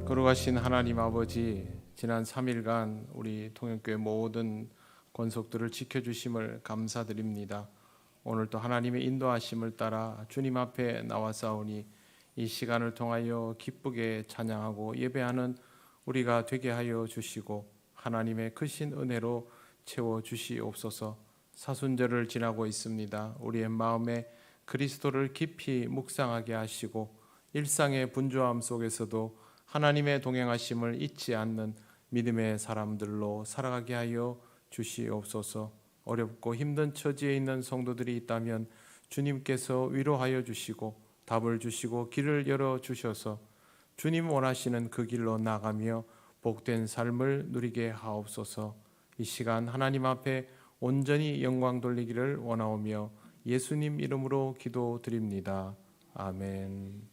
거룩하신 하나님 아버지, 지난 3일간 우리 통영교회 모든 권속들을 지켜주심을 감사드립니다. 오늘 또 하나님의 인도하심을 따라 주님 앞에 나와싸우니 이 시간을 통하여 기쁘게 찬양하고 예배하는 우리가 되게 하여 주시고 하나님의 크신 은혜로 채워주시옵소서. 사순절을 지나고 있습니다. 우리의 마음에 그리스도를 깊이 묵상하게 하시고 일상의 분주함 속에서도 하나님의 동행하심을 잊지 않는 믿음의 사람들로 살아가게 하여 주시옵소서. 어렵고 힘든 처지에 있는 성도들이 있다면 주님께서 위로하여 주시고 답을 주시고 길을 열어 주셔서 주님 원하시는 그 길로 나가며 복된 삶을 누리게 하옵소서. 이 시간 하나님 앞에 온전히 영광 돌리기를 원하오며 예수님 이름으로 기도드립니다. 아멘.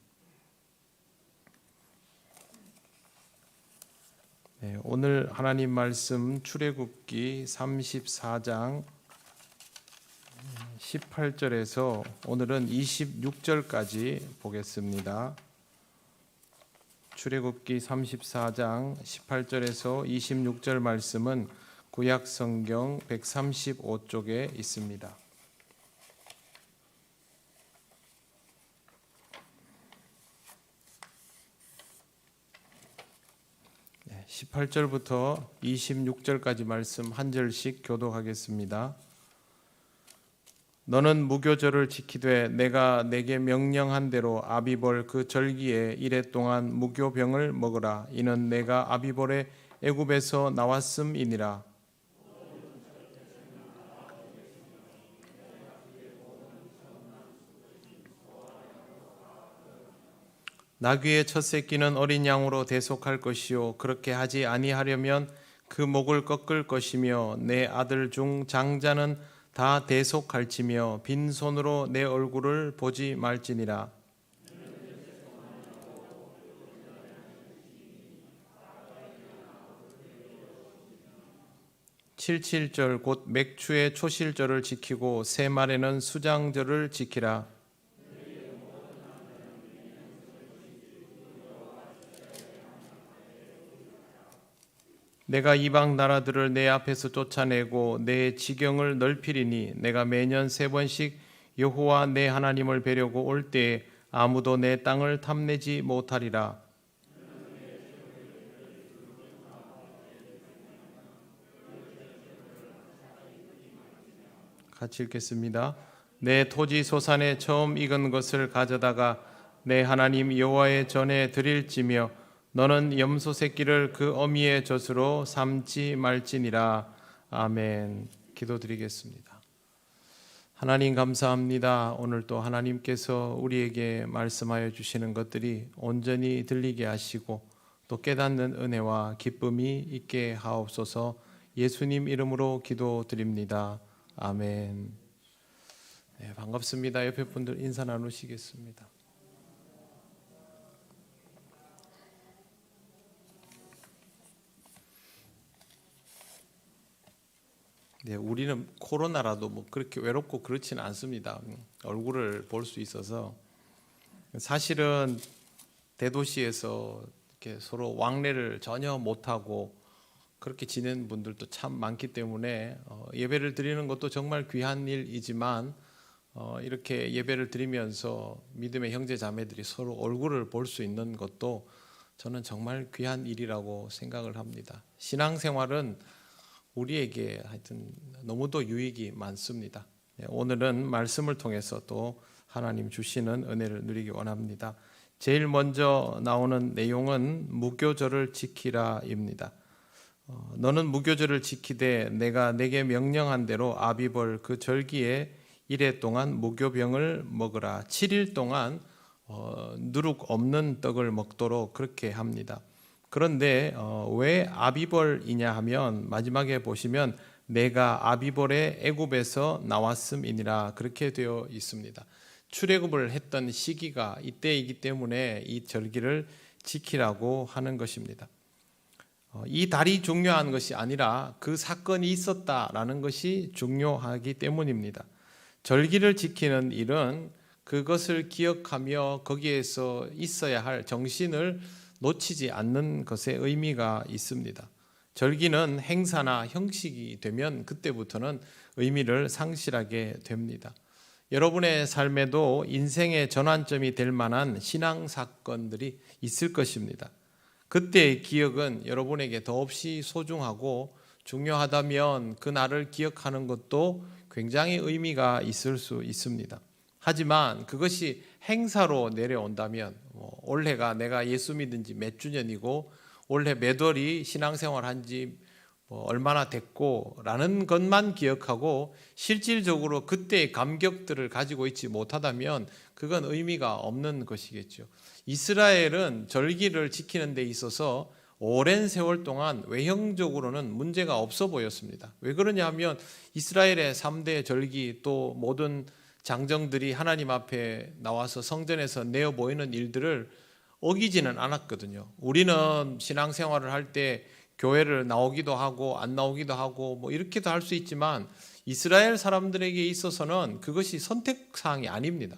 네, 오늘 하나님 말씀 출애굽기 34장 18절에서 오늘은 26절까지 보겠습니다. 출애굽기 34장 18절에서 26절 말씀은 구약 성경 135쪽에 있습니다. 18절부터 26절까지 말씀 한 절씩 교독하겠습니다. 너는 무교절을 지키되 내가 내게 명령한 대로 아비볼 그 절기에 이레 동안 무교병을 먹으라. 이는 내가 아비볼의 애굽에서 나왔음이니라. 나귀의 첫 새끼는 어린 양으로 대속할 것이요 그렇게 하지 아니하려면 그 목을 꺾을 것이며 내 아들 중 장자는 다 대속할지며 빈손으로 내 얼굴을 보지 말지니라. 칠칠절 곧 맥추의 초실절을 지키고 새 말에는 수장절을 지키라. 내가 이방 나라들을 내 앞에서 쫓아내고 내 지경을 넓히리니 내가 매년 3번씩 여호와 내 하나님을 뵈려고 올 때에 아무도 내 땅을 탐내지 못하리라. 같이 읽겠습니다. 내 토지 소산에 처음 익은 것을 가져다가 내 하나님 여호와의 전에 드릴지며 너는 염소 새끼를 그 어미의 젖으로 삼지 말지니라. 아멘. 기도드리겠습니다. 하나님 감사합니다. 오늘 또 하나님께서 우리에게 말씀하여 주시는 것들이 온전히 들리게 하시고 또 깨닫는 은혜와 기쁨이 있게 하옵소서. 예수님 이름으로 기도드립니다. 아멘. 네, 반갑습니다. 옆에 분들 인사 나누시겠습니다. 네, 우리는 코로나라도 뭐 그렇게 외롭고 그렇지는 않습니다. 얼굴을 볼 수 있어서. 사실은 대도시에서 이렇게 서로 왕래를 전혀 못하고 그렇게 지낸 분들도 참 많기 때문에 예배를 드리는 것도 정말 귀한 일이지만 이렇게 예배를 드리면서 믿음의 형제 자매들이 서로 얼굴을 볼 수 있는 것도 저는 정말 귀한 일이라고 생각을 합니다. 신앙생활은 우리에게 하여튼 너무도 유익이 많습니다. 오늘은 말씀을 통해서 또 하나님 주시는 은혜를 누리기 원합니다. 제일 먼저 나오는 내용은 무교절을 지키라입니다. 너는 무교절을 지키되 내가 내게 명령한 대로 아비벌 그 절기에 이레 동안 무교병을 먹으라. 7일 동안 누룩 없는 떡을 먹도록 그렇게 합니다. 그런데 왜 아비벌이냐 하면 마지막에 보시면 내가 아비벌의 애굽에서 나왔음이니라 그렇게 되어 있습니다. 출애굽을 했던 시기가 이때이기 때문에 이 절기를 지키라고 하는 것입니다. 이 달이 중요한 것이 아니라 그 사건이 있었다라는 것이 중요하기 때문입니다. 절기를 지키는 일은 그것을 기억하며 거기에서 있어야 할 정신을 놓치지 않는 것에 의미가 있습니다. 절기는 행사나 형식이 되면 그때부터는 의미를 상실하게 됩니다. 여러분의 삶에도 인생의 전환점이 될 만한 신앙 사건들이 있을 것입니다. 그때의 기억은 여러분에게 더없이 소중하고 중요하다면 그날을 기억하는 것도 굉장히 의미가 있을 수 있습니다. 하지만 그것이 행사로 내려온다면 올해가 내가 예수 믿은 지 몇 주년이고 올해 몇 월이 신앙생활 한지 얼마나 됐고 라는 것만 기억하고 실질적으로 그때의 감격들을 가지고 있지 못하다면 그건 의미가 없는 것이겠죠. 이스라엘은 절기를 지키는 데 있어서 오랜 세월 동안 외형적으로는 문제가 없어 보였습니다. 왜 그러냐 하면 이스라엘의 3대 절기 또 모든 장정들이 하나님 앞에 나와서 성전에서 내어 보이는 일들을 어기지는 않았거든요. 우리는 신앙생활을 할 때 교회를 나오기도 하고 안 나오기도 하고 이렇게도 할 수 있지만 이스라엘 사람들에게 있어서는 그것이 선택사항이 아닙니다.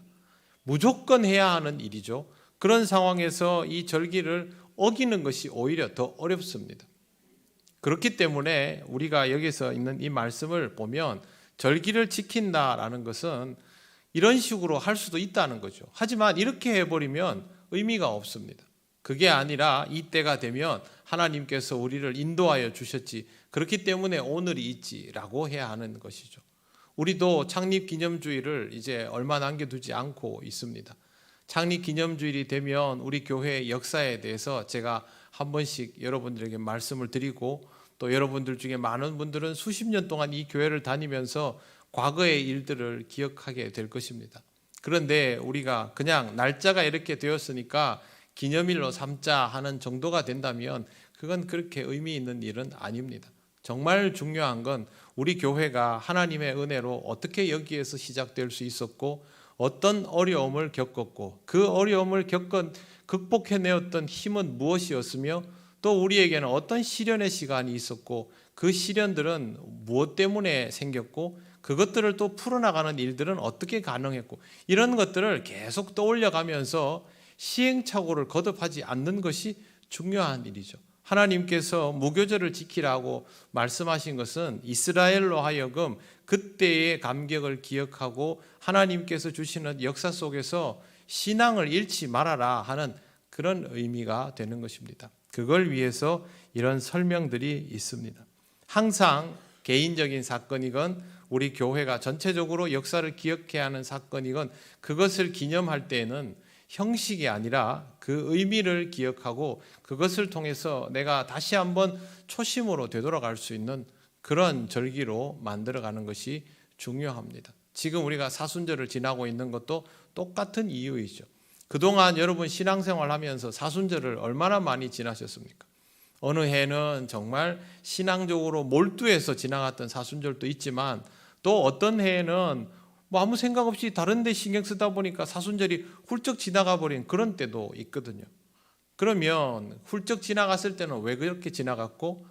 무조건 해야 하는 일이죠. 그런 상황에서 이 절기를 어기는 것이 오히려 더 어렵습니다. 그렇기 때문에 우리가 여기서 있는 이 말씀을 보면 절기를 지킨다라는 것은 이런 식으로 할 수도 있다는 거죠. 하지만 이렇게 해버리면 의미가 없습니다. 그게 아니라 이때가 되면 하나님께서 우리를 인도하여 주셨지 그렇기 때문에 오늘이 있지라고 해야 하는 것이죠. 우리도 창립기념주일을 이제 얼마 남겨두지 않고 있습니다. 창립기념주일이 되면 우리 교회의 역사에 대해서 제가 한 번씩 여러분들에게 말씀을 드리고 또 여러분들 중에 많은 분들은 수십 년 동안 이 교회를 다니면서 과거의 일들을 기억하게 될 것입니다. 그런데 우리가 그냥 날짜가 이렇게 되었으니까 기념일로 삼자 하는 정도가 된다면 그건 그렇게 의미 있는 일은 아닙니다. 정말 중요한 건 우리 교회가 하나님의 은혜로 어떻게 여기에서 시작될 수 있었고 어떤 어려움을 겪었고 그 어려움을 극복해내었던 힘은 무엇이었으며 또 우리에게는 어떤 시련의 시간이 있었고 그 시련들은 무엇 때문에 생겼고 그것들을 또 풀어나가는 일들은 어떻게 가능했고 이런 것들을 계속 떠올려가면서 시행착오를 거듭하지 않는 것이 중요한 일이죠. 하나님께서 무교절을 지키라고 말씀하신 것은 이스라엘로 하여금 그때의 감격을 기억하고 하나님께서 주시는 역사 속에서 신앙을 잃지 말아라 하는 그런 의미가 되는 것입니다. 그걸 위해서 이런 설명들이 있습니다. 항상 개인적인 사건이건 우리 교회가 전체적으로 역사를 기억해야 하는 사건이건 그것을 기념할 때에는 형식이 아니라 그 의미를 기억하고 그것을 통해서 내가 다시 한번 초심으로 되돌아갈 수 있는 그런 절기로 만들어가는 것이 중요합니다. 지금 우리가 사순절을 지나고 있는 것도 똑같은 이유이죠. 그동안 여러분 신앙생활 하면서 사순절을 얼마나 많이 지나셨습니까? 어느 해는 정말 신앙적으로 몰두해서 지나갔던 사순절도 있지만 또 어떤 해에는 아무 생각 없이 다른 데 신경 쓰다 보니까 사순절이 훌쩍 지나가 버린 그런 때도 있거든요. 그러면 훌쩍 지나갔을 때는 왜 그렇게 지나갔고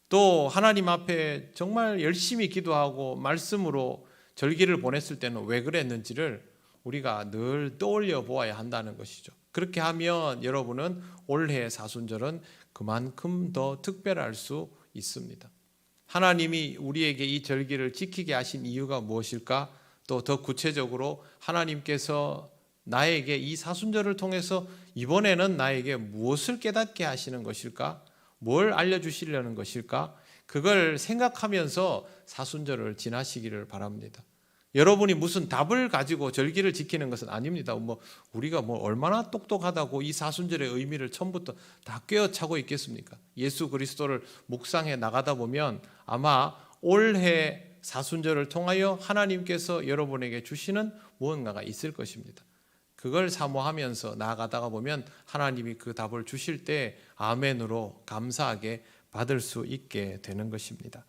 또 하나님 앞에 정말 열심히 기도하고 말씀으로 절기를 보냈을 때는 왜 그랬는지를 우리가 늘 떠올려 보아야 한다는 것이죠. 그렇게 하면 여러분은 올해 사순절은 그만큼 더 특별할 수 있습니다. 하나님이 우리에게 이 절기를 지키게 하신 이유가 무엇일까? 또 더 구체적으로 하나님께서 나에게 이 사순절을 통해서 이번에는 나에게 무엇을 깨닫게 하시는 것일까? 뭘 알려주시려는 것일까? 그걸 생각하면서 사순절을 지나시기를 바랍니다. 여러분이 무슨 답을 가지고 절기를 지키는 것은 아닙니다. 우리가 얼마나 똑똑하다고 이 사순절의 의미를 처음부터 다 꿰어차고 있겠습니까? 예수 그리스도를 묵상해 나가다 보면 아마 올해 사순절을 통하여 하나님께서 여러분에게 주시는 무언가가 있을 것입니다. 그걸 사모하면서 나아가다가 보면 하나님이 그 답을 주실 때 아멘으로 감사하게 받을 수 있게 되는 것입니다.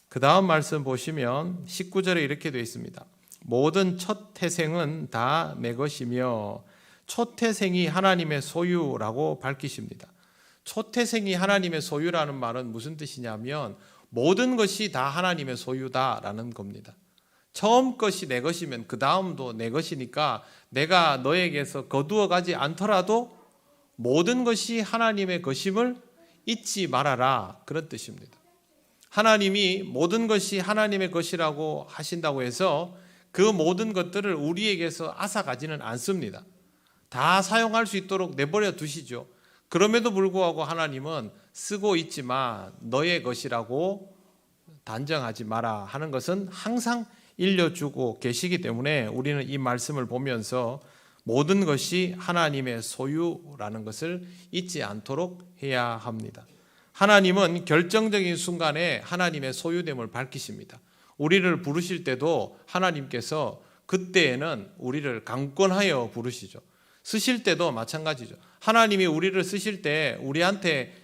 그 다음 말씀 보시면 19절에 이렇게 되어 있습니다. 모든 첫 태생은 다 내 것이며 초태생이 하나님의 소유라고 밝히십니다. 초태생이 하나님의 소유라는 말은 무슨 뜻이냐면 모든 것이 다 하나님의 소유다라는 겁니다. 처음 것이 내 것이면 그 다음도 내 것이니까 내가 너에게서 거두어 가지 않더라도 모든 것이 하나님의 것임을 잊지 말아라, 그런 뜻입니다. 하나님이 모든 것이 하나님의 것이라고 하신다고 해서 그 모든 것들을 우리에게서 앗아가지는 않습니다. 다 사용할 수 있도록 내버려 두시죠. 그럼에도 불구하고 하나님은 쓰고 있지만 너의 것이라고 단정하지 마라 하는 것은 항상 일러주고 계시기 때문에 우리는 이 말씀을 보면서 모든 것이 하나님의 소유라는 것을 잊지 않도록 해야 합니다. 하나님은 결정적인 순간에 하나님의 소유됨을 밝히십니다. 우리를 부르실 때도 하나님께서 그때에는 우리를 강권하여 부르시죠. 쓰실 때도 마찬가지죠. 하나님이 우리를 쓰실 때 우리한테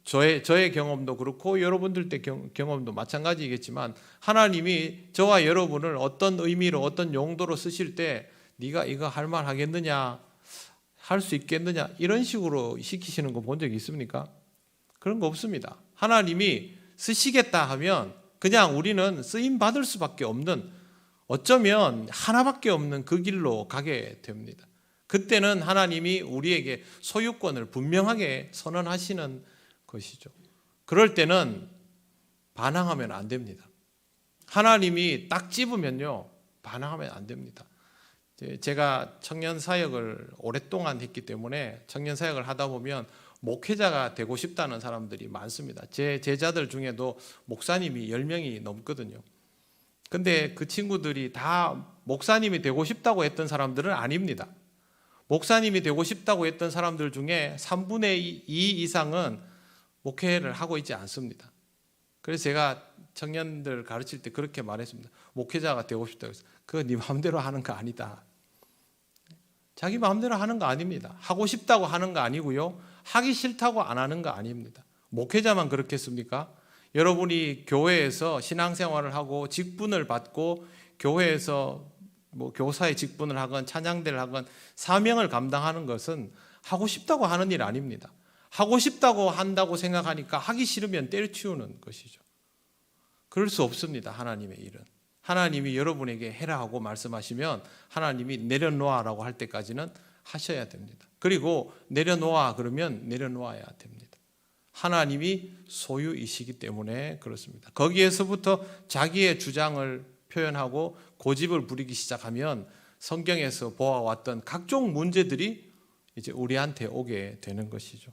저의 경험도 그렇고 여러분들 때 경험도 마찬가지겠지만 하나님이 저와 여러분을 어떤 의미로 어떤 용도로 쓰실 때 네가 이거 할 말 하겠느냐, 할 수 있겠느냐 이런 식으로 시키시는 거 본 적 있습니까? 그런 거 없습니다. 하나님이 쓰시겠다 하면 그냥 우리는 쓰임 받을 수밖에 없는, 어쩌면 하나밖에 없는 그 길로 가게 됩니다. 그때는 하나님이 우리에게 소유권을 분명하게 선언하시는 것이죠. 그럴 때는 반항하면 안 됩니다. 하나님이 딱 집으면요, 반항하면 안 됩니다. 제가 청년 사역을 오랫동안 했기 때문에 청년 사역을 하다 보면 목회자가 되고 싶다는 사람들이 많습니다. 제 제자들 중에도 목사님이 10명이 넘거든요. 근데 그 친구들이 다 목사님이 되고 싶다고 했던 사람들은 아닙니다. 목사님이 되고 싶다고 했던 사람들 중에 3분의 2 이상은 목회를 하고 있지 않습니다. 그래서 제가 청년들 가르칠 때 그렇게 말했습니다. 목회자가 되고 싶다고 해서 그거 네 마음대로 하는 거 아니다. 자기 마음대로 하는 거 아닙니다. 하고 싶다고 하는 거 아니고요. 하기 싫다고 안 하는 거 아닙니다. 목회자만 그렇겠습니까? 여러분이 교회에서 신앙생활을 하고 직분을 받고 교회에서 교사의 직분을 하건 찬양대를 하건 사명을 감당하는 것은 하고 싶다고 하는 일 아닙니다. 하고 싶다고 한다고 생각하니까 하기 싫으면 때려치우는 것이죠. 그럴 수 없습니다. 하나님의 일은. 하나님이 여러분에게 해라 하고 말씀하시면 하나님이 내려놓아라고 할 때까지는 하셔야 됩니다. 그리고 내려놓아 그러면 내려놓아야 됩니다. 하나님이 소유이시기 때문에 그렇습니다. 거기에서부터 자기의 주장을 표현하고 고집을 부리기 시작하면 성경에서 보아왔던 각종 문제들이 이제 우리한테 오게 되는 것이죠.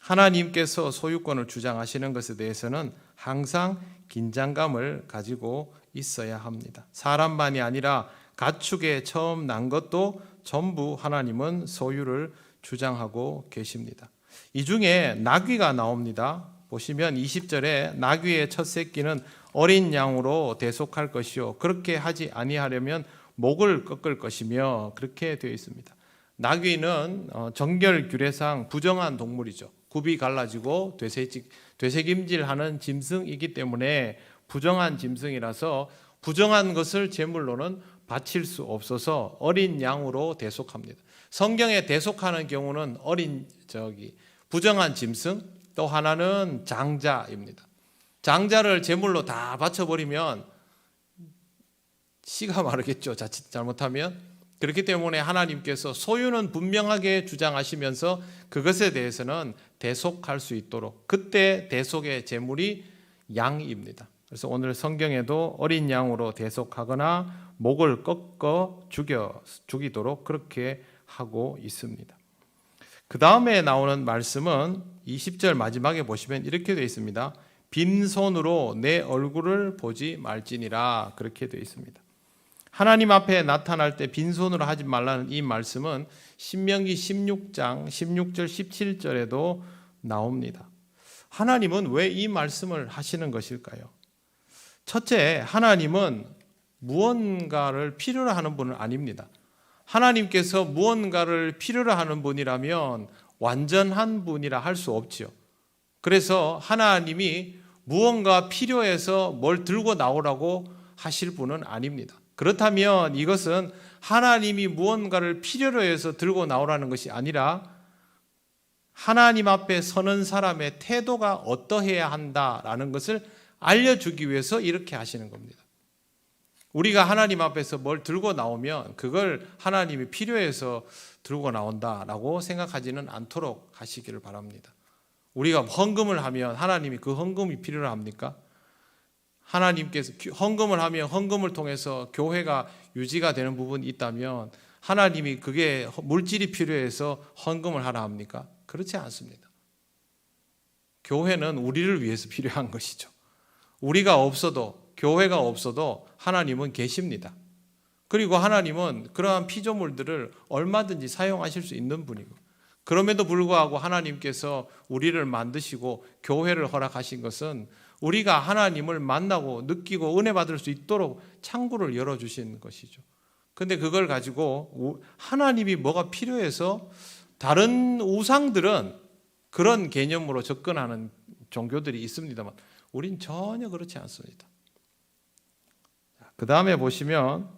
하나님께서 소유권을 주장하시는 것에 대해서는 항상 긴장감을 가지고 있어야 합니다. 사람만이 아니라 가축에 처음 난 것도 전부 하나님은 소유를 주장하고 계십니다. 이 중에 나귀가 나옵니다. 보시면 20절에 나귀의 첫 새끼는 어린 양으로 대속할 것이요 그렇게 하지 아니하려면 목을 꺾을 것이며 그렇게 되어 있습니다. 나귀는 정결규례상 부정한 동물이죠. 굽이 갈라지고 되새김질하는 짐승이기 때문에 부정한 짐승이라서 부정한 것을 제물로는 바칠 수 없어서 어린 양으로 대속합니다. 성경에 대속하는 경우는 부정한 짐승, 또 하나는 장자입니다. 장자를 제물로 다 바쳐버리면 씨가 마르겠죠. 자칫 잘못하면. 그렇기 때문에 하나님께서 소유는 분명하게 주장하시면서 그것에 대해서는 대속할 수 있도록, 그때 대속의 제물이 양입니다. 그래서 오늘 성경에도 어린 양으로 대속하거나 목을 꺾어 죽이도록 그렇게 하고 있습니다. 그 다음에 나오는 말씀은 20절 마지막에 보시면 이렇게 되어 있습니다. 빈손으로 내 얼굴을 보지 말지니라, 그렇게 되어 있습니다. 하나님 앞에 나타날 때 빈손으로 하지 말라는 이 말씀은 신명기 16장 16절 17절에도 나옵니다. 하나님은 왜 이 말씀을 하시는 것일까요? 첫째, 하나님은 무언가를 필요로 하는 분은 아닙니다. 하나님께서 무언가를 필요로 하는 분이라면 완전한 분이라 할 수 없지요. 그래서 하나님이 무언가 필요해서 뭘 들고 나오라고 하실 분은 아닙니다. 그렇다면 이것은 하나님이 무언가를 필요로 해서 들고 나오라는 것이 아니라 하나님 앞에 서는 사람의 태도가 어떠해야 한다라는 것을 알려주기 위해서 이렇게 하시는 겁니다. 우리가 하나님 앞에서 뭘 들고 나오면 그걸 하나님이 필요해서 들고 나온다라고 생각하지는 않도록 하시기를 바랍니다. 우리가 헌금을 하면 하나님이 그 헌금이 필요합니까? 하나님께서 헌금을 하면 헌금을 통해서 교회가 유지가 되는 부분이 있다면 하나님이 그게 물질이 필요해서 헌금을 하라 합니까? 그렇지 않습니다. 교회는 우리를 위해서 필요한 것이죠. 우리가 없어도, 교회가 없어도 하나님은 계십니다. 그리고 하나님은 그러한 피조물들을 얼마든지 사용하실 수 있는 분이고, 그럼에도 불구하고 하나님께서 우리를 만드시고 교회를 허락하신 것은 우리가 하나님을 만나고 느끼고 은혜 받을 수 있도록 창구를 열어주신 것이죠. 근데 그걸 가지고 하나님이 뭐가 필요해서 다른 우상들은 그런 개념으로 접근하는 종교들이 있습니다만 우린 전혀 그렇지 않습니다. 그 다음에 보시면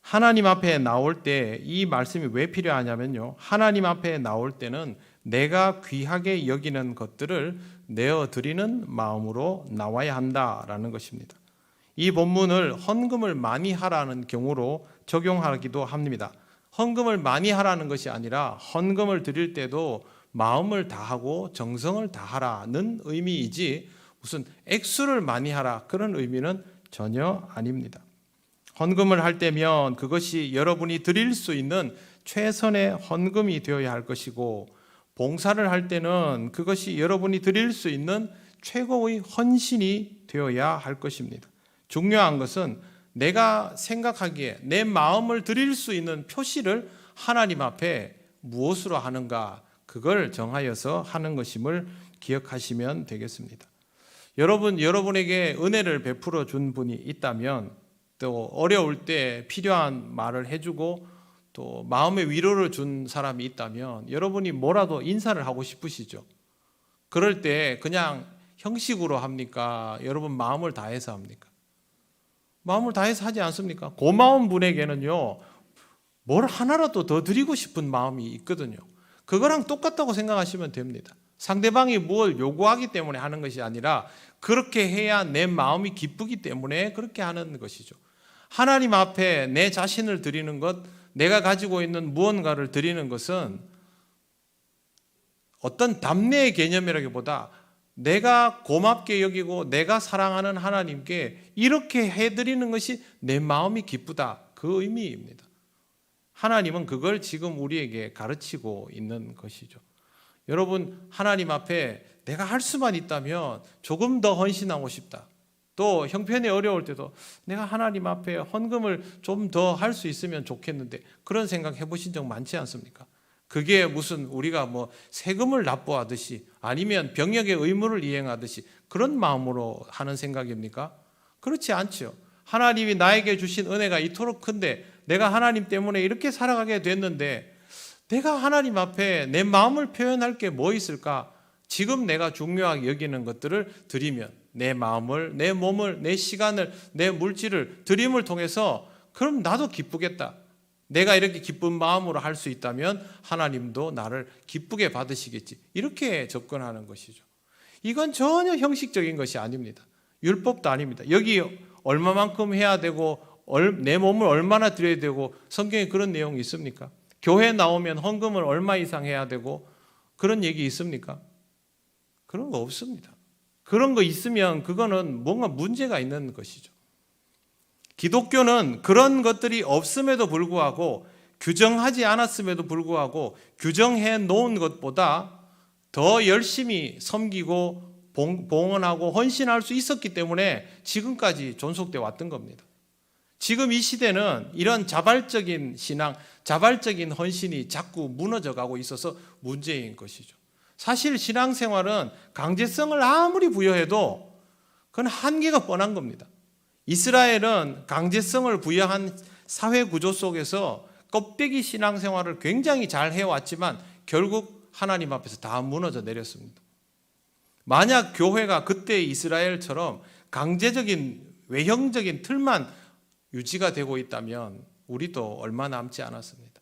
하나님 앞에 나올 때 이 말씀이 왜 필요하냐면요, 하나님 앞에 나올 때는 내가 귀하게 여기는 것들을 내어드리는 마음으로 나와야 한다라는 것입니다. 이 본문을 헌금을 많이 하라는 경우로 적용하기도 합니다. 헌금을 많이 하라는 것이 아니라 헌금을 드릴 때도 마음을 다하고 정성을 다하라는 의미이지 무슨 액수를 많이 하라 그런 의미는 전혀 아닙니다. 헌금을 할 때면 그것이 여러분이 드릴 수 있는 최선의 헌금이 되어야 할 것이고, 봉사를 할 때는 그것이 여러분이 드릴 수 있는 최고의 헌신이 되어야 할 것입니다. 중요한 것은 내가 생각하기에 내 마음을 드릴 수 있는 표시를 하나님 앞에 무엇으로 하는가, 그걸 정하여서 하는 것임을 기억하시면 되겠습니다. 여러분에게 은혜를 베풀어 준 분이 있다면, 또 어려울 때 필요한 말을 해주고 또 마음의 위로를 준 사람이 있다면 여러분이 뭐라도 인사를 하고 싶으시죠. 그럴 때 그냥 형식으로 합니까? 여러분 마음을 다해서 합니까? 마음을 다해서 하지 않습니까? 고마운 분에게는요, 뭘 하나라도 더 드리고 싶은 마음이 있거든요. 그거랑 똑같다고 생각하시면 됩니다. 상대방이 뭘 요구하기 때문에 하는 것이 아니라 그렇게 해야 내 마음이 기쁘기 때문에 그렇게 하는 것이죠. 하나님 앞에 내 자신을 드리는 것, 내가 가지고 있는 무언가를 드리는 것은 어떤 답례의 개념이라기보다 내가 고맙게 여기고 내가 사랑하는 하나님께 이렇게 해드리는 것이 내 마음이 기쁘다, 그 의미입니다. 하나님은 그걸 지금 우리에게 가르치고 있는 것이죠. 여러분, 하나님 앞에 내가 할 수만 있다면 조금 더 헌신하고 싶다. 또 형편이 어려울 때도 내가 하나님 앞에 헌금을 좀 더 할 수 있으면 좋겠는데, 그런 생각 해보신 적 많지 않습니까? 그게 무슨 우리가 뭐 세금을 납부하듯이 아니면 병역의 의무를 이행하듯이 그런 마음으로 하는 생각입니까? 그렇지 않죠. 하나님이 나에게 주신 은혜가 이토록 큰데 내가 하나님 때문에 이렇게 살아가게 됐는데 내가 하나님 앞에 내 마음을 표현할 게 뭐 있을까? 지금 내가 중요하게 여기는 것들을 드리면 내 마음을, 내 몸을, 내 시간을, 내 물질을 드림을 통해서 그럼 나도 기쁘겠다. 내가 이렇게 기쁜 마음으로 할 수 있다면 하나님도 나를 기쁘게 받으시겠지. 이렇게 접근하는 것이죠. 이건 전혀 형식적인 것이 아닙니다. 율법도 아닙니다. 여기 얼마만큼 해야 되고 내 몸을 얼마나 드려야 되고 성경에 그런 내용이 있습니까? 교회 나오면 헌금을 얼마 이상 해야 되고 그런 얘기 있습니까? 그런 거 없습니다. 그런 거 있으면 그거는 뭔가 문제가 있는 것이죠. 기독교는 그런 것들이 없음에도 불구하고, 규정하지 않았음에도 불구하고 규정해 놓은 것보다 더 열심히 섬기고 봉헌하고 헌신할 수 있었기 때문에 지금까지 존속되어 왔던 겁니다. 지금 이 시대는 이런 자발적인 신앙, 자발적인 헌신이 자꾸 무너져 가고 있어서 문제인 것이죠. 사실 신앙생활은 강제성을 아무리 부여해도 그건 한계가 뻔한 겁니다. 이스라엘은 강제성을 부여한 사회 구조 속에서 껍데기 신앙생활을 굉장히 잘 해왔지만 결국 하나님 앞에서 다 무너져 내렸습니다. 만약 교회가 그때 이스라엘처럼 강제적인 외형적인 틀만 유지가 되고 있다면 우리도 얼마 남지 않았습니다.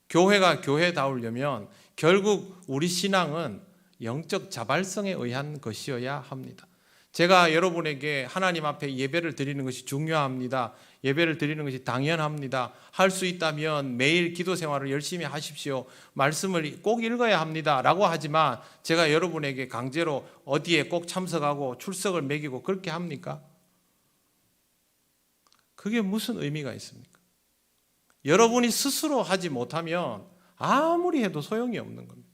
교회가 교회다우려면 결국 우리 신앙은 영적 자발성에 의한 것이어야 합니다. 제가 여러분에게 하나님 앞에 예배를 드리는 것이 중요합니다, 예배를 드리는 것이 당연합니다, 할 수 있다면 매일 기도 생활을 열심히 하십시오, 말씀을 꼭 읽어야 합니다 라고 하지만 제가 여러분에게 강제로 어디에 꼭 참석하고 출석을 매기고 그렇게 합니까? 그게 무슨 의미가 있습니까? 여러분이 스스로 하지 못하면 아무리 해도 소용이 없는 겁니다.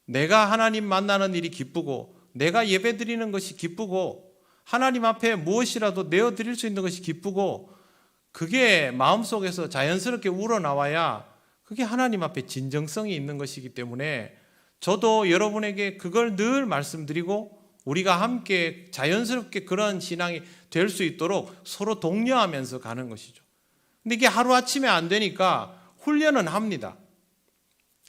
내가 하나님 만나는 일이 기쁘고 내가 예배 드리는 것이 기쁘고 하나님 앞에 무엇이라도 내어드릴 수 있는 것이 기쁘고 그게 마음속에서 자연스럽게 우러나와야 그게 하나님 앞에 진정성이 있는 것이기 때문에 저도 여러분에게 그걸 늘 말씀드리고 우리가 함께 자연스럽게 그런 신앙이 될 수 있도록 서로 독려하면서 가는 것이죠. 근데 이게 하루아침에 안 되니까 훈련은 합니다.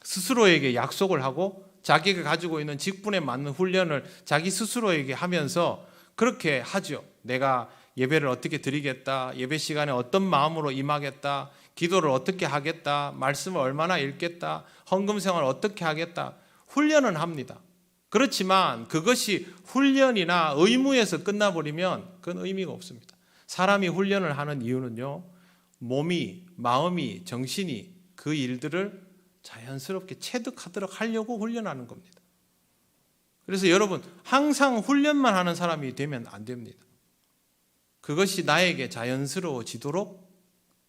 스스로에게 약속을 하고 자기가 가지고 있는 직분에 맞는 훈련을 자기 스스로에게 하면서 그렇게 하죠. 내가 예배를 어떻게 드리겠다, 예배 시간에 어떤 마음으로 임하겠다, 기도를 어떻게 하겠다, 말씀을 얼마나 읽겠다, 헌금 생활을 어떻게 하겠다, 훈련은 합니다. 그렇지만 그것이 훈련이나 의무에서 끝나버리면 그건 의미가 없습니다. 사람이 훈련을 하는 이유는요, 몸이, 마음이, 정신이 그 일들을 자연스럽게 체득하도록 하려고 훈련하는 겁니다. 그래서 여러분 항상 훈련만 하는 사람이 되면 안 됩니다. 그것이 나에게 자연스러워지도록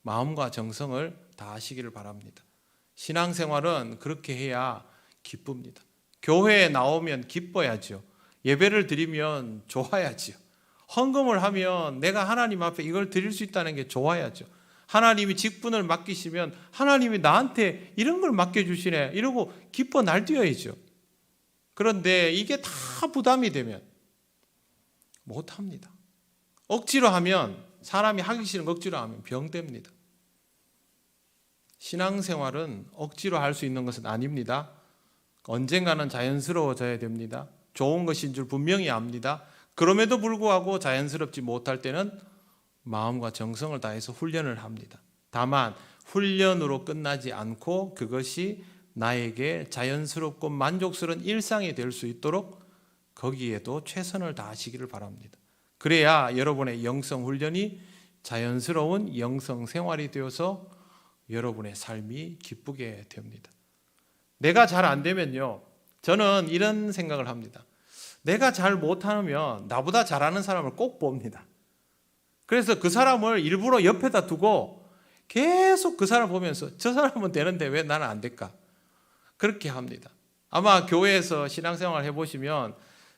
마음과 정성을 다하시기를 바랍니다. 신앙생활은 그렇게 해야 기쁩니다. 교회에 나오면 기뻐야죠. 예배를 드리면 좋아야죠. 헌금을 하면 내가 하나님 앞에 이걸 드릴 수 있다는 게 좋아야죠. 하나님이 직분을 맡기시면 하나님이 나한테 이런 걸 맡겨주시네 이러고 기뻐 날뛰어야죠. 그런데 이게 다 부담이 되면 못합니다. 억지로 하면 사람이 하기 싫은 거 억지로 하면 병됩니다. 신앙생활은 억지로 할 수 있는 것은 아닙니다. 언젠가는 자연스러워져야 됩니다. 좋은 것인 줄 분명히 압니다. 그럼에도 불구하고 자연스럽지 못할 때는 마음과 정성을 다해서 훈련을 합니다. 다만 훈련으로 끝나지 않고 그것이 나에게 자연스럽고 만족스러운 일상이 될 수 있도록 거기에도 최선을 다하시기를 바랍니다. 그래야 여러분의 영성 훈련이 자연스러운 영성 생활이 되어서 여러분의 삶이 기쁘게 됩니다. 내가 잘 안 되면요, 저는 이런 생각을 합니다. 내가 잘 못하면 나보다 잘하는 사람을 꼭 봅니다. 그래서 그 사람을 일부러 옆에다 두고 계속 그 사람 보면서 저 사람은 되는데 왜 나는 안 될까? 그렇게 합니다. 아마 교회에서 신앙생활 해보시면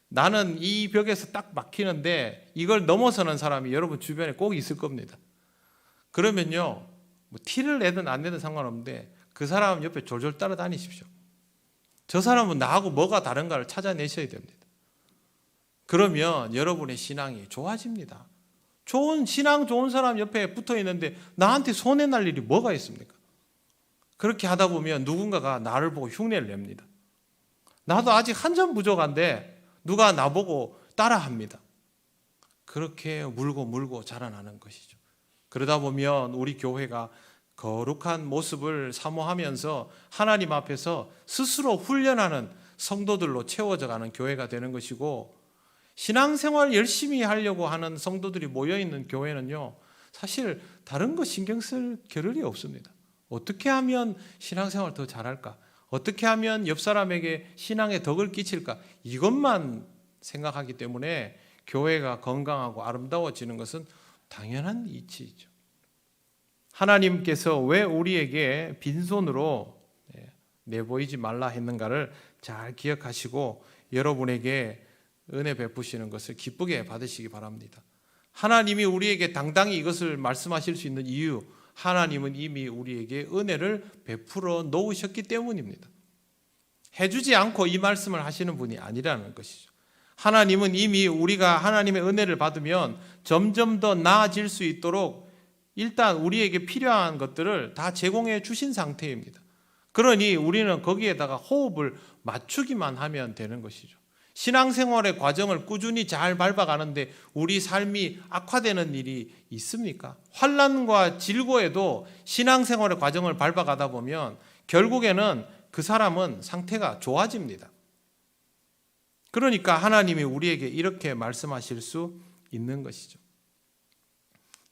나는 이 벽에서 딱 막히는데 이걸 넘어서는 사람이 여러분 주변에 꼭 있을 겁니다. 그러면요, 뭐 티를 내든 안 내든 상관없는데 그 사람 옆에 졸졸 따라다니십시오. 저 사람은 나하고 뭐가 다른가를 찾아내셔야 됩니다. 그러면 여러분의 신앙이 좋아집니다. 신앙 좋은 사람 옆에 붙어 있는데 나한테 손해 날 일이 뭐가 있습니까? 그렇게 하다 보면 누군가가 나를 보고 흉내를 냅니다. 나도 아직 한참 부족한데 누가 나보고 따라합니다. 그렇게 물고 자라나는 것이죠. 그러다 보면 우리 교회가 거룩한 모습을 사모하면서 하나님 앞에서 스스로 훈련하는 성도들로 채워져가는 교회가 되는 것이고, 신앙생활 열심히 하려고 하는 성도들이 모여있는 교회는요, 사실 다른 거 신경 쓸 겨를이 없습니다. 어떻게 하면 신앙생활 더 잘할까? 어떻게 하면 옆 사람에게 신앙의 덕을 끼칠까? 이것만 생각하기 때문에 교회가 건강하고 아름다워지는 것은 당연한 이치이죠. 하나님께서 왜 우리에게 빈손으로 내보이지 말라 했는가를 잘 기억하시고 여러분에게 은혜 베푸시는 것을 기쁘게 받으시기 바랍니다. 하나님이 우리에게 당당히 이것을 말씀하실 수 있는 이유, 하나님은 이미 우리에게 은혜를 베풀어 놓으셨기 때문입니다. 해주지 않고 이 말씀을 하시는 분이 아니라는 것이죠. 하나님은 이미 우리가 하나님의 은혜를 받으면 점점 더 나아질 수 있도록 일단 우리에게 필요한 것들을 다 제공해 주신 상태입니다. 그러니 우리는 거기에다가 호흡을 맞추기만 하면 되는 것이죠. 신앙생활의 과정을 꾸준히 잘 밟아가는데 우리 삶이 악화되는 일이 있습니까? 환난과 질고에도 신앙생활의 과정을 밟아가다 보면 결국에는 그 사람은 상태가 좋아집니다. 그러니까 하나님이 우리에게 이렇게 말씀하실 수 있는 것이죠.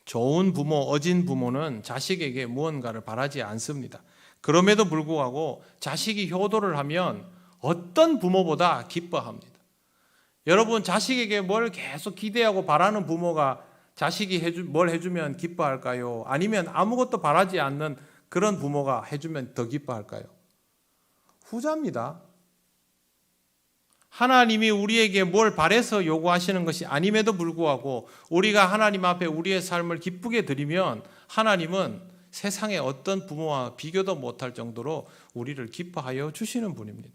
좋은 부모, 어진 부모는 자식에게 무언가를 바라지 않습니다. 그럼에도 불구하고 자식이 효도를 하면 어떤 부모보다 기뻐합니다. 여러분, 자식에게 뭘 계속 기대하고 바라는 부모가 자식이 뭘 해주면 기뻐할까요? 아니면 아무것도 바라지 않는 그런 부모가 해주면 더 기뻐할까요? 후자입니다. 하나님이 우리에게 뭘 바래서 요구하시는 것이 아님에도 불구하고 우리가 하나님 앞에 우리의 삶을 기쁘게 드리면 하나님은 세상의 어떤 부모와 비교도 못할 정도로 우리를 기뻐하여 주시는 분입니다.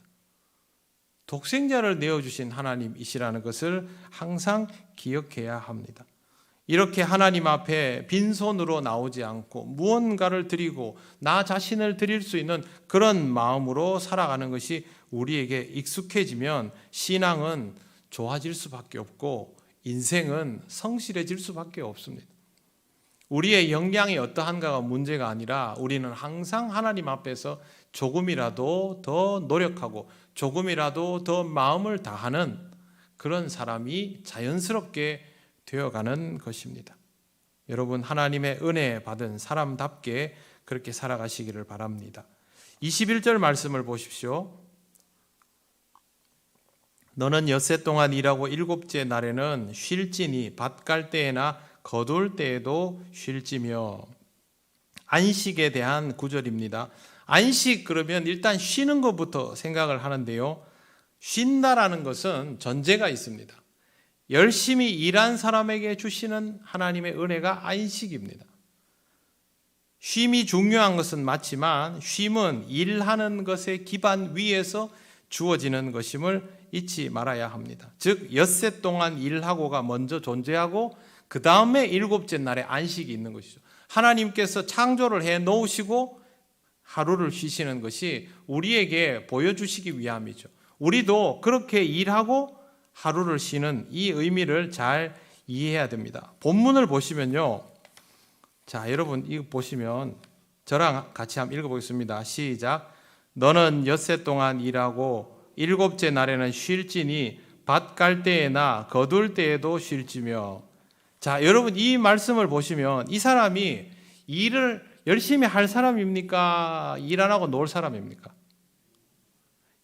독생자를 내어주신 하나님이시라는 것을 항상 기억해야 합니다. 이렇게 하나님 앞에 빈손으로 나오지 않고 무언가를 드리고 나 자신을 드릴 수 있는 그런 마음으로 살아가는 것이 우리에게 익숙해지면 신앙은 좋아질 수밖에 없고 인생은 성실해질 수밖에 없습니다. 우리의 역량이 어떠한가가 문제가 아니라 우리는 항상 하나님 앞에서 조금이라도 더 노력하고 조금이라도 더 마음을 다하는 그런 사람이 자연스럽게 되어가는 것입니다. 여러분, 하나님의 은혜 받은 사람답게 그렇게 살아가시기를 바랍니다. 21절 말씀을 보십시오. 너는 엿새 동안 일하고 일곱째 날에는 쉴지니 밭 갈 때에나 거둘 때에도 쉴지며. 안식에 대한 구절입니다. 안식 그러면 일단 쉬는 것부터 생각을 하는데요. 쉰다라는 것은 전제가 있습니다. 열심히 일한 사람에게 주시는 하나님의 은혜가 안식입니다. 쉼이 중요한 것은 맞지만 쉼은 일하는 것의 기반 위에서 주어지는 것임을 잊지 말아야 합니다. 즉 엿새 동안 일하고가 먼저 존재하고 그 다음에 일곱째 날에 안식이 있는 것이죠. 하나님께서 창조를 해 놓으시고 하루를 쉬시는 것이 우리에게 보여주시기 위함이죠. 우리도 그렇게 일하고 하루를 쉬는 이 의미를 잘 이해해야 됩니다. 본문을 보시면요. 자, 여러분 이거 보시면 저랑 같이 한번 읽어보겠습니다. 시작. 너는 엿새 동안 일하고 일곱째 날에는 쉴지니 밭 갈 때에나 거둘 때에도 쉴지며. 자, 여러분 이 말씀을 보시면 이 사람이 일을 열심히 할 사람입니까? 일 안 하고 놀 사람입니까?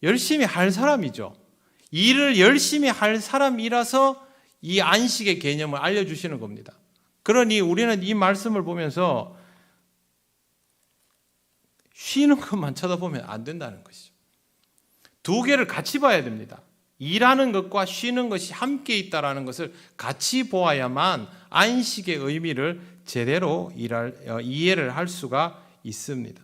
열심히 할 사람이죠. 일을 열심히 할 사람이라서 이 안식의 개념을 알려주시는 겁니다. 그러니 우리는 이 말씀을 보면서 쉬는 것만 쳐다보면 안 된다는 것이죠. 두 개를 같이 봐야 됩니다. 일하는 것과 쉬는 것이 함께 있다는 것을 같이 보아야만 안식의 의미를 제대로 이해를 할 수가 있습니다.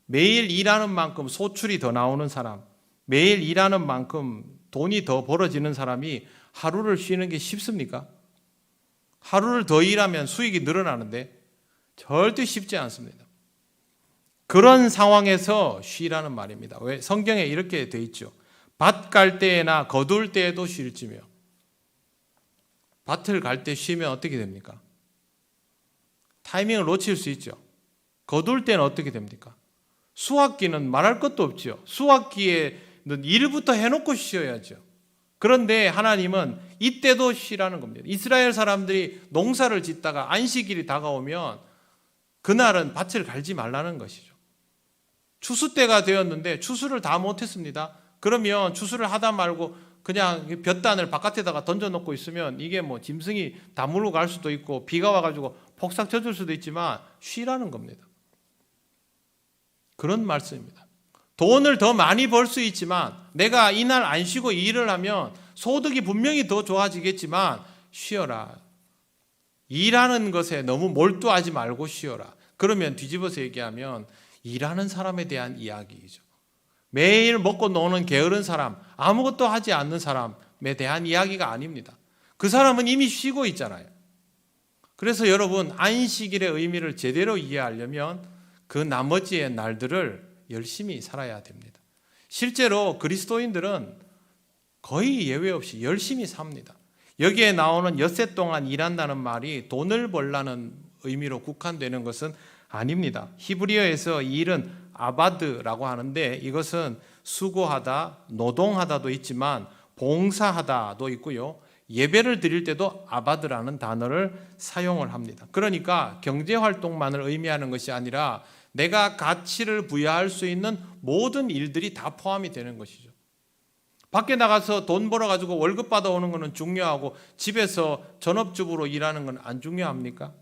매일 일하는 만큼 소출이 더 나오는 사람, 매일 일하는 만큼 돈이 더 벌어지는 사람이 하루를 쉬는 게 쉽습니까? 하루를 더 일하면 수익이 늘어나는데 절대 쉽지 않습니다. 그런 상황에서 쉬라는 말입니다. 왜? 성경에 이렇게 돼 있죠. 밭 갈 때에나 거둘 때에도 쉴지며. 밭을 갈 때 쉬면 어떻게 됩니까? 타이밍을 놓칠 수 있죠. 거둘 때는 어떻게 됩니까? 수확기는 말할 것도 없죠. 수확기에는 일부터 해놓고 쉬어야죠. 그런데 하나님은 이때도 쉬라는 겁니다. 이스라엘 사람들이 농사를 짓다가 안식일이 다가오면 그날은 밭을 갈지 말라는 것이죠. 추수 때가 되었는데 추수를 다 못했습니다. 그러면 추수를 하다 말고 그냥 볕단을 바깥에다가 던져놓고 있으면 이게 뭐 짐승이 다 물고 갈 수도 있고 비가 와가지고 폭삭 젖을 수도 있지만 쉬라는 겁니다. 그런 말씀입니다. 돈을 더 많이 벌 수 있지만 내가 이날 안 쉬고 일을 하면 소득이 분명히 더 좋아지겠지만 쉬어라. 일하는 것에 너무 몰두하지 말고 쉬어라. 그러면 뒤집어서 얘기하면 일하는 사람에 대한 이야기이죠. 매일 먹고 노는 게으른 사람, 아무것도 하지 않는 사람에 대한 이야기가 아닙니다. 그 사람은 이미 쉬고 있잖아요. 그래서 여러분 안식일의 의미를 제대로 이해하려면 그 나머지의 날들을 열심히 살아야 됩니다. 실제로 그리스도인들은 거의 예외 없이 열심히 삽니다. 여기에 나오는 엿새 동안 일한다는 말이 돈을 벌라는 의미로 국한되는 것은 아닙니다. 히브리어에서 이 일은 아바드라고 하는데 이것은 수고하다, 노동하다도 있지만 봉사하다도 있고요. 예배를 드릴 때도 아바드라는 단어를 사용을 합니다. 그러니까 경제활동만을 의미하는 것이 아니라 내가 가치를 부여할 수 있는 모든 일들이 다 포함이 되는 것이죠. 밖에 나가서 돈 벌어가지고 월급 받아오는 것은 중요하고 집에서 전업주부로 일하는 건 안 중요합니까?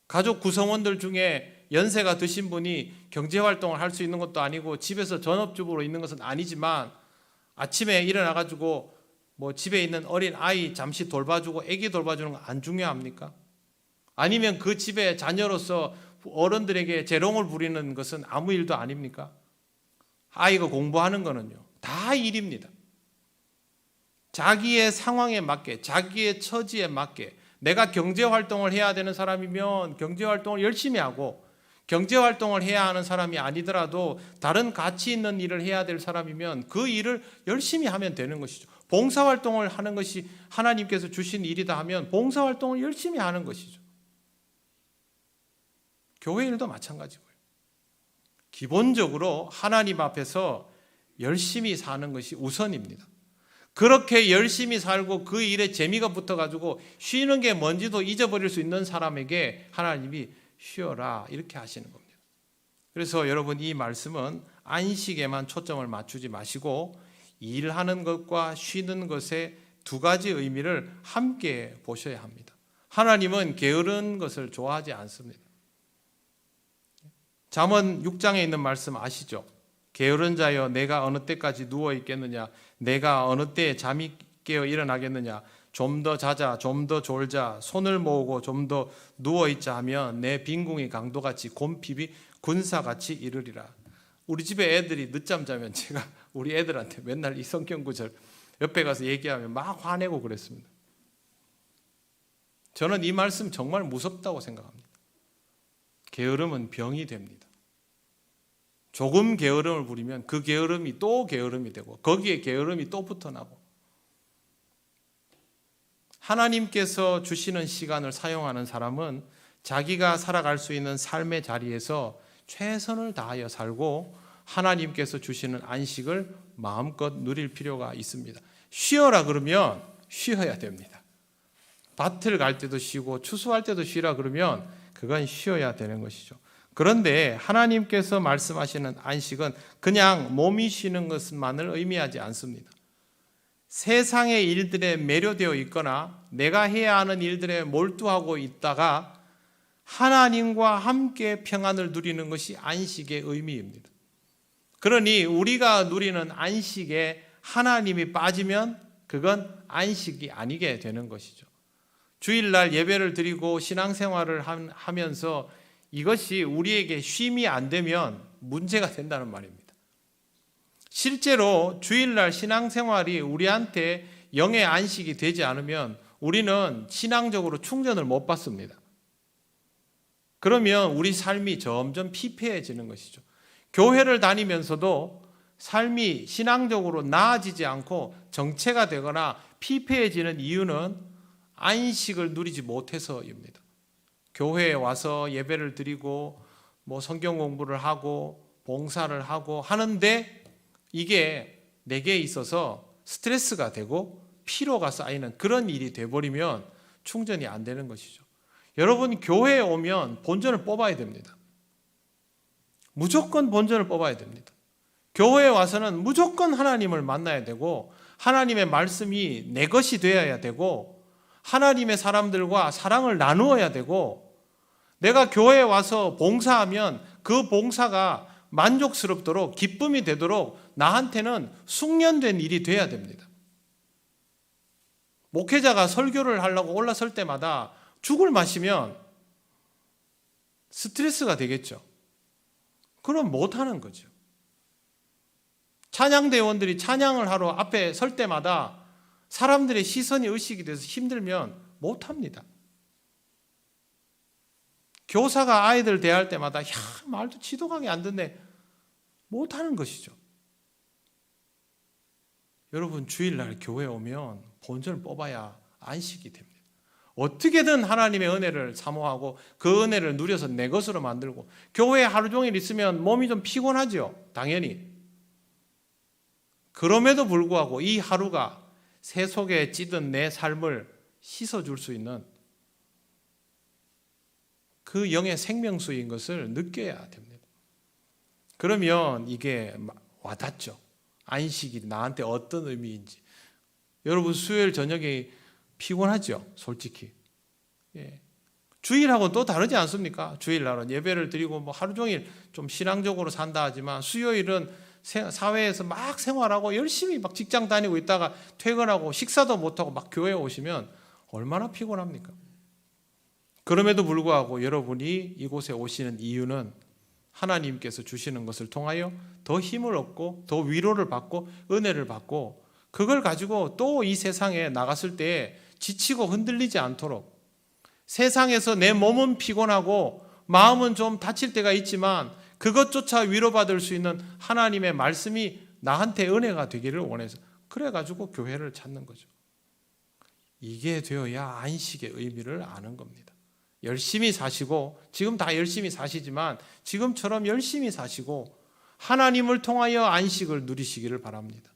가족 구성원들 중에 연세가 드신 분이 경제활동을 할 수 있는 것도 아니고 집에서 전업주부로 있는 것은 아니지만 아침에 일어나가지고 뭐 집에 있는 어린 아이 잠시 돌봐주고 애기 돌봐주는 거 안 중요합니까? 아니면 그 집의 자녀로서 어른들에게 재롱을 부리는 것은 아무 일도 아닙니까? 아이가 공부하는 거는요, 다 일입니다. 자기의 상황에 맞게, 자기의 처지에 맞게 내가 경제활동을 해야 되는 사람이면 경제활동을 열심히 하고, 경제활동을 해야 하는 사람이 아니더라도 다른 가치 있는 일을 해야 될 사람이면 그 일을 열심히 하면 되는 것이죠. 봉사활동을 하는 것이 하나님께서 주신 일이다 하면 봉사활동을 열심히 하는 것이죠. 교회 일도 마찬가지고요. 기본적으로 하나님 앞에서 열심히 사는 것이 우선입니다. 그렇게 열심히 살고 그 일에 재미가 붙어가지고 쉬는 게 뭔지도 잊어버릴 수 있는 사람에게 하나님이 쉬어라 이렇게 하시는 겁니다. 그래서 여러분, 이 말씀은 안식에만 초점을 맞추지 마시고 일하는 것과 쉬는 것의 두 가지 의미를 함께 보셔야 합니다. 하나님은 게으른 것을 좋아하지 않습니다. 잠언 6장에 있는 말씀 아시죠? 게으른 자여 내가 어느 때까지 누워 있겠느냐, 내가 어느 때에 잠이 깨어 일어나겠느냐, 좀 더 자자, 좀 더 졸자, 손을 모으고 좀 더 누워 있자 하면 내 빈궁이 강도같이 곰핍이 군사같이 이르리라. 우리 집에 애들이 늦잠 자면 제가 우리 애들한테 맨날 이 성경 구절 옆에 가서 얘기하면 막 화내고 그랬습니다. 저는 이 말씀 정말 무섭다고 생각합니다. 게으름은 병이 됩니다. 조금 게으름을 부리면 그 게으름이 또 게으름이 되고 거기에 게으름이 또 붙어나고, 하나님께서 주시는 시간을 사용하는 사람은 자기가 살아갈 수 있는 삶의 자리에서 최선을 다하여 살고 하나님께서 주시는 안식을 마음껏 누릴 필요가 있습니다. 쉬어라 그러면 쉬어야 됩니다. 밭을 갈 때도 쉬고 추수할 때도 쉬라 그러면 그건 쉬어야 되는 것이죠. 그런데 하나님께서 말씀하시는 안식은 그냥 몸이 쉬는 것만을 의미하지 않습니다. 세상의 일들에 매료되어 있거나 내가 해야 하는 일들에 몰두하고 있다가 하나님과 함께 평안을 누리는 것이 안식의 의미입니다. 그러니 우리가 누리는 안식에 하나님이 빠지면 그건 안식이 아니게 되는 것이죠. 주일날 예배를 드리고 신앙생활을 하면서 이것이 우리에게 쉼이 안 되면 문제가 된다는 말입니다. 실제로 주일날 신앙생활이 우리한테 영의 안식이 되지 않으면 우리는 신앙적으로 충전을 못 받습니다. 그러면 우리 삶이 점점 피폐해지는 것이죠. 교회를 다니면서도 삶이 신앙적으로 나아지지 않고 정체가 되거나 피폐해지는 이유는 안식을 누리지 못해서입니다. 교회에 와서 예배를 드리고 성경 공부를 하고 봉사를 하고 하는데 이게 내게 있어서 스트레스가 되고 피로가 쌓이는 그런 일이 돼버리면 충전이 안 되는 것이죠. 여러분, 교회에 오면 본전을 뽑아야 됩니다. 무조건 본전을 뽑아야 됩니다. 교회에 와서는 무조건 하나님을 만나야 되고 하나님의 말씀이 내 것이 되어야 되고 하나님의 사람들과 사랑을 나누어야 되고, 내가 교회에 와서 봉사하면 그 봉사가 만족스럽도록 기쁨이 되도록 나한테는 숙련된 일이 돼야 됩니다. 목회자가 설교를 하려고 올라설 때마다 죽을 마시면 스트레스가 되겠죠. 그럼 못하는 거죠. 찬양대원들이 찬양을 하러 앞에 설 때마다 사람들의 시선이 의식이 돼서 힘들면 못합니다. 교사가 아이들 대할 때마다 말도 지도강이 안 듣네, 못하는 것이죠. 여러분, 주일날 교회에 오면 본전을 뽑아야 안식이 됩니다. 어떻게든 하나님의 은혜를 사모하고 그 은혜를 누려서 내 것으로 만들고, 교회에 하루 종일 있으면 몸이 좀 피곤하죠. 당연히. 그럼에도 불구하고 이 하루가 새 속에 찌든 내 삶을 씻어줄 수 있는 그 영의 생명수인 것을 느껴야 됩니다. 그러면 이게 와닿죠. 안식이 나한테 어떤 의미인지. 여러분 수요일 저녁에 피곤하죠, 솔직히. 예. 주일하고는 또 다르지 않습니까? 주일날은 예배를 드리고 뭐 하루 종일 좀 신앙적으로 산다 하지만 수요일은 사회에서 막 생활하고 열심히 막 직장 다니고 있다가 퇴근하고 식사도 못하고 막 교회에 오시면 얼마나 피곤합니까? 그럼에도 불구하고 여러분이 이곳에 오시는 이유는 하나님께서 주시는 것을 통하여 더 힘을 얻고 더 위로를 받고 은혜를 받고 그걸 가지고 또 이 세상에 나갔을 때 지치고 흔들리지 않도록 세상에서 내 몸은 피곤하고 마음은 좀 다칠 때가 있지만 그것조차 위로받을 수 있는 하나님의 말씀이 나한테 은혜가 되기를 원해서 그래가지고 교회를 찾는 거죠. 이게 되어야 안식의 의미를 아는 겁니다. 열심히 사시고 지금 다 열심히 사시지만 지금처럼 열심히 사시고 하나님을 통하여 안식을 누리시기를 바랍니다.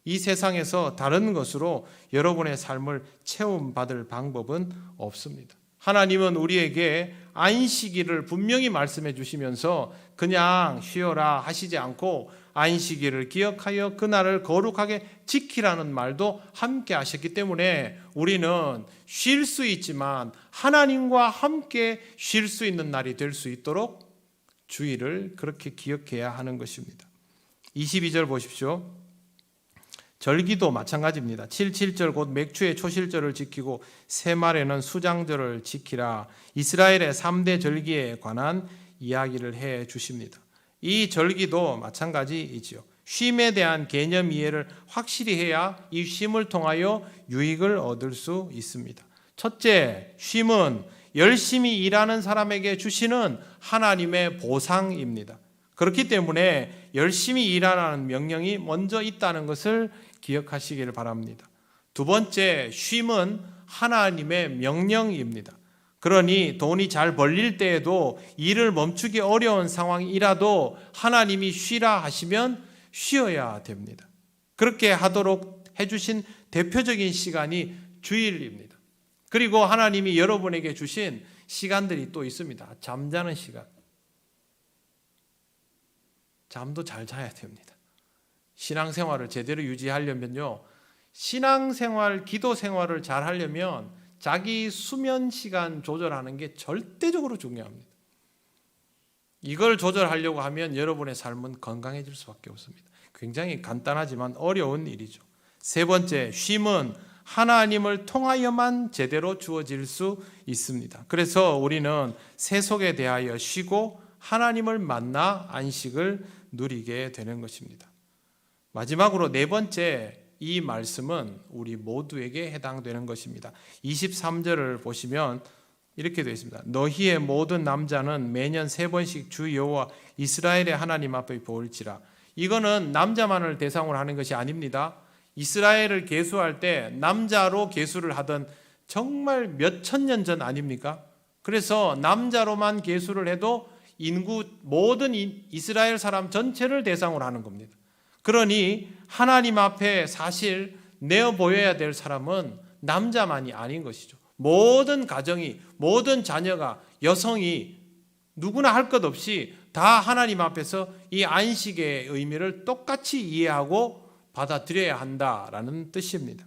이 세상에서 다른 것으로 여러분의 삶을 채움받을 방법은 없습니다. 하나님은 우리에게 안식일을 분명히 말씀해 주시면서 그냥 쉬어라 하시지 않고 안식일을 기억하여 그날을 거룩하게 지키라는 말도 함께 하셨기 때문에 우리는 쉴 수 있지만 하나님과 함께 쉴 수 있는 날이 될 수 있도록 주일을 그렇게 기억해야 하는 것입니다. 22절 보십시오. 절기도 마찬가지입니다. 7.7절 곧 맥추의 초실절을 지키고 새말에는 수장절을 지키라. 이스라엘의 3대 절기에 관한 이야기를 해 주십니다. 이 절기도 마찬가지이지요. 쉼에 대한 개념 이해를 확실히 해야 이 쉼을 통하여 유익을 얻을 수 있습니다. 첫째, 쉼은 열심히 일하는 사람에게 주시는 하나님의 보상입니다. 그렇기 때문에 열심히 일하라는 명령이 먼저 있다는 것을 기억하시기를 바랍니다. 두 번째, 쉼은 하나님의 명령입니다. 그러니 돈이 잘 벌릴 때에도 일을 멈추기 어려운 상황이라도 하나님이 쉬라 하시면 쉬어야 됩니다. 그렇게 하도록 해주신 대표적인 시간이 주일입니다. 그리고 하나님이 여러분에게 주신 시간들이 또 있습니다. 잠자는 시간. 잠도 잘 자야 됩니다. 신앙생활을 제대로 유지하려면요, 신앙생활, 기도생활을 잘 하려면 자기 수면 시간 조절하는 게 절대적으로 중요합니다. 이걸 조절하려고 하면 여러분의 삶은 건강해질 수밖에 없습니다. 굉장히 간단하지만 어려운 일이죠. 세 번째, 쉼은 하나님을 통하여만 제대로 주어질 수 있습니다. 그래서 우리는 세속에 대하여 쉬고 하나님을 만나 안식을 누리게 되는 것입니다. 마지막으로 네 번째, 이 말씀은 우리 모두에게 해당되는 것입니다. 23절을 보시면 이렇게 되어 있습니다. 너희의 모든 남자는 매년 3번씩 주 여호와 이스라엘의 하나님 앞에 보일지라. 이거는 남자만을 대상으로 하는 것이 아닙니다. 이스라엘을 계수할 때 남자로 계수를 하던 정말 몇 천년 전 아닙니까? 그래서 남자로만 계수를 해도 인구 모든 이스라엘 사람 전체를 대상으로 하는 겁니다. 그러니 하나님 앞에 사실 내어 보여야 될 사람은 남자만이 아닌 것이죠. 모든 가정이, 모든 자녀가, 여성이 누구나 할 것 없이 다 하나님 앞에서 이 안식의 의미를 똑같이 이해하고 받아들여야 한다라는 뜻입니다.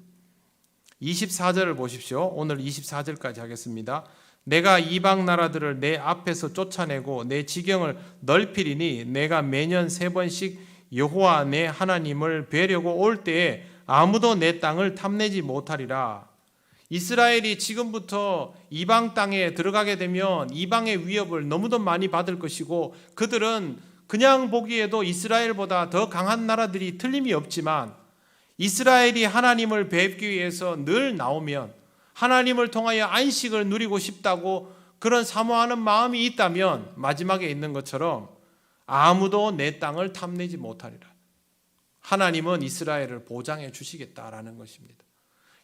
24절을 보십시오. 오늘 24절까지 하겠습니다. 내가 이방 나라들을 내 앞에서 쫓아내고 내 지경을 넓히리니 내가 매년 3번씩 여호와 내 하나님을 뵈려고 올 때에 아무도 내 땅을 탐내지 못하리라. 이스라엘이 지금부터 이방 땅에 들어가게 되면 이방의 위협을 너무도 많이 받을 것이고 그들은 그냥 보기에도 이스라엘보다 더 강한 나라들이 틀림이 없지만 이스라엘이 하나님을 뵙기 위해서 늘 나오면 하나님을 통하여 안식을 누리고 싶다고 그런 사모하는 마음이 있다면 마지막에 있는 것처럼 아무도 내 땅을 탐내지 못하리라. 하나님은 이스라엘을 보장해 주시겠다라는 것입니다.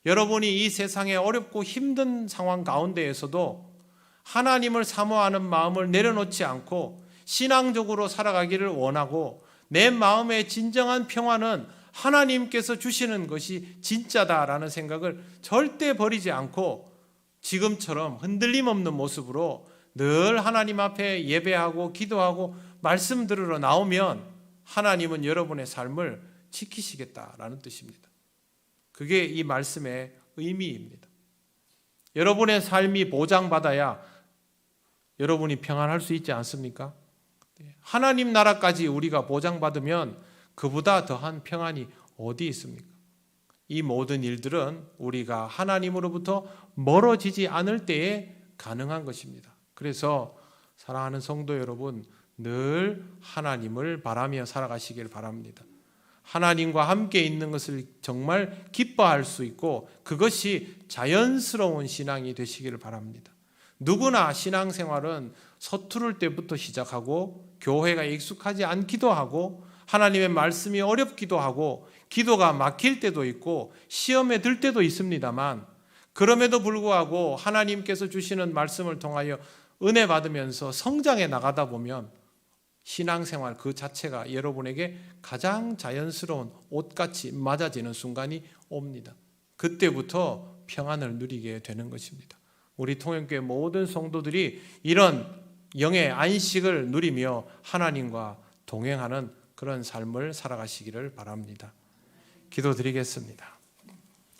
여러분이 이 세상에 어렵고 힘든 상황 가운데에서도 하나님을 사모하는 마음을 내려놓지 않고 신앙적으로 살아가기를 원하고 내 마음의 진정한 평화는 하나님께서 주시는 것이 진짜다라는 생각을 절대 버리지 않고 지금처럼 흔들림 없는 모습으로 늘 하나님 앞에 예배하고 기도하고 말씀 들으러 나오면 하나님은 여러분의 삶을 지키시겠다라는 뜻입니다. 그게 이 말씀의 의미입니다. 여러분의 삶이 보장받아야 여러분이 평안할 수 있지 않습니까? 하나님 나라까지 우리가 보장받으면 그보다 더한 평안이 어디 있습니까? 이 모든 일들은 우리가 하나님으로부터 멀어지지 않을 때에 가능한 것입니다. 그래서 사랑하는 성도 여러분, 늘 하나님을 바라며 살아가시길 바랍니다. 하나님과 함께 있는 것을 정말 기뻐할 수 있고 그것이 자연스러운 신앙이 되시기를 바랍니다. 누구나 신앙생활은 서투를 때부터 시작하고 교회가 익숙하지 않기도 하고 하나님의 말씀이 어렵기도 하고 기도가 막힐 때도 있고 시험에 들 때도 있습니다만 그럼에도 불구하고 하나님께서 주시는 말씀을 통하여 은혜 받으면서 성장해 나가다 보면 신앙생활 그 자체가 여러분에게 가장 자연스러운 옷같이 맞아지는 순간이 옵니다. 그때부터 평안을 누리게 되는 것입니다. 우리 통영교회 모든 성도들이 이런 영의 안식을 누리며 하나님과 동행하는 그런 삶을 살아가시기를 바랍니다. 기도드리겠습니다.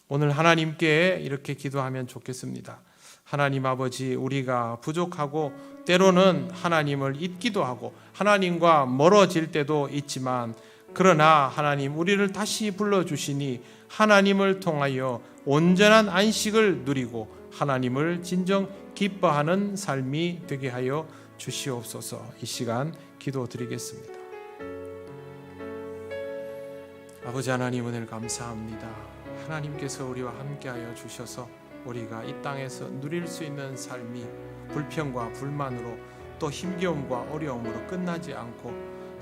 오늘 하나님께 이렇게 기도하면 좋겠습니다. 하나님 아버지, 우리가 부족하고 때로는 하나님을 잊기도 하고 하나님과 멀어질 때도 있지만 그러나 하나님 우리를 다시 불러주시니 하나님을 통하여 온전한 안식을 누리고 하나님을 진정 기뻐하는 삶이 되게 하여 주시옵소서. 이 시간 기도드리겠습니다. 아버지 하나님, 은혜를 감사합니다. 하나님께서 우리와 함께하여 주셔서 우리가 이 땅에서 누릴 수 있는 삶이 불평과 불만으로 또 힘겨움과 어려움으로 끝나지 않고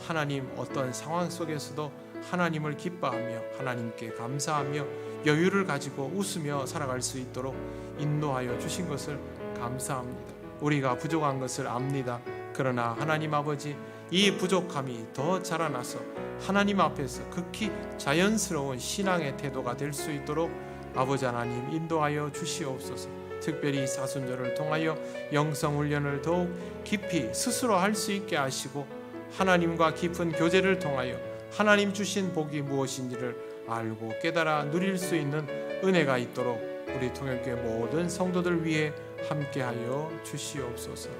하나님 어떤 상황 속에서도 하나님을 기뻐하며 하나님께 감사하며 여유를 가지고 웃으며 살아갈 수 있도록 인도하여 주신 것을 감사합니다. 우리가 부족한 것을 압니다. 그러나 하나님 아버지, 이 부족함이 더 자라나서 하나님 앞에서 극히 자연스러운 신앙의 태도가 될 수 있도록 아버지 하나님 인도하여 주시옵소서. 특별히 사순절을 통하여 영성훈련을 더욱 깊이 스스로 할 수 있게 하시고 하나님과 깊은 교제를 통하여 하나님 주신 복이 무엇인지를 알고 깨달아 누릴 수 있는 은혜가 있도록 우리 통영교회 모든 성도들 위해 함께하여 주시옵소서.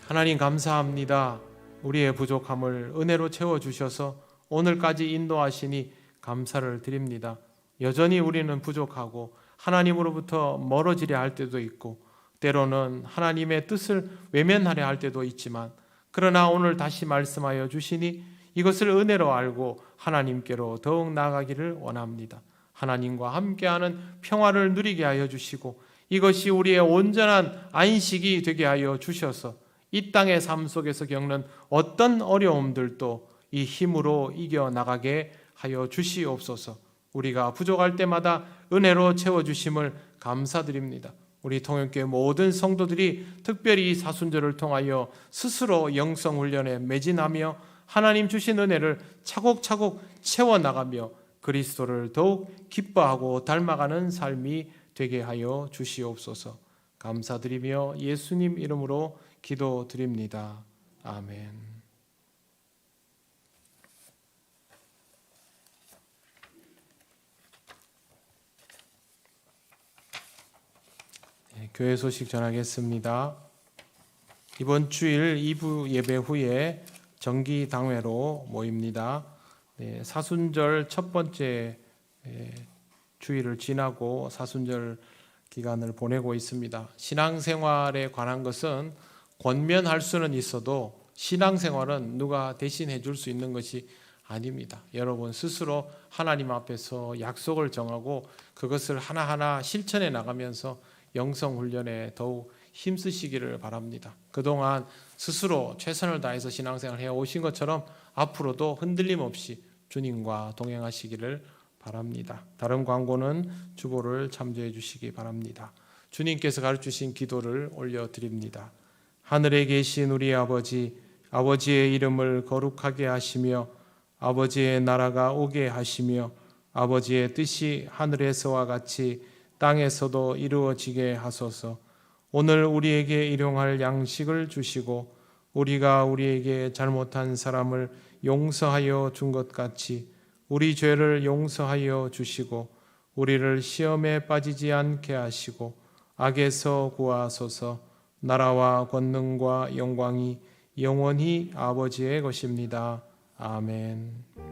하나님 감사합니다. 우리의 부족함을 은혜로 채워주셔서 오늘까지 인도하시니 감사를 드립니다. 여전히 우리는 부족하고 하나님으로부터 멀어지려 할 때도 있고 때로는 하나님의 뜻을 외면하려 할 때도 있지만 그러나 오늘 다시 말씀하여 주시니 이것을 은혜로 알고 하나님께로 더욱 나아가기를 원합니다. 하나님과 함께하는 평화를 누리게 하여 주시고 이것이 우리의 온전한 안식이 되게 하여 주셔서 이 땅의 삶 속에서 겪는 어떤 어려움들도 이 힘으로 이겨나가게 하여 주시옵소서. 우리가 부족할 때마다 은혜로 채워주심을 감사드립니다. 우리 통영교회 모든 성도들이 특별히 이 사순절을 통하여 스스로 영성훈련에 매진하며 하나님 주신 은혜를 차곡차곡 채워나가며 그리스도를 더욱 기뻐하고 닮아가는 삶이 되게 하여 주시옵소서. 감사드리며 예수님 이름으로 기도드립니다. 아멘. 네, 교회 소식 전하겠습니다. 이번 주일 2부 예배 후에 정기 당회로 모입니다. 네, 사순절 첫 번째 주일을 지나고 사순절 기간을 보내고 있습니다. 신앙생활에 관한 것은 권면할 수는 있어도 신앙생활은 누가 대신해 줄 수 있는 것이 아닙니다. 여러분 스스로 하나님 앞에서 약속을 정하고 그것을 하나하나 실천해 나가면서 영성훈련에 더욱 힘쓰시기를 바랍니다. 그동안 스스로 최선을 다해서 신앙생활을 해오신 것처럼 앞으로도 흔들림 없이 주님과 동행하시기를 바랍니다. 다른 광고는 주보를 참조해 주시기 바랍니다. 주님께서 가르치신 기도를 올려드립니다. 하늘에 계신 우리 아버지, 아버지의 이름을 거룩하게 하시며 아버지의 나라가 오게 하시며 아버지의 뜻이 하늘에서와 같이 땅에서도 이루어지게 하소서. 오늘 우리에게 일용할 양식을 주시고 우리가 우리에게 잘못한 사람을 용서하여 준 것 같이 우리 죄를 용서하여 주시고 우리를 시험에 빠지지 않게 하시고 악에서 구하소서. 나라와 권능과 영광이 영원히 아버지의 것입니다. 아멘.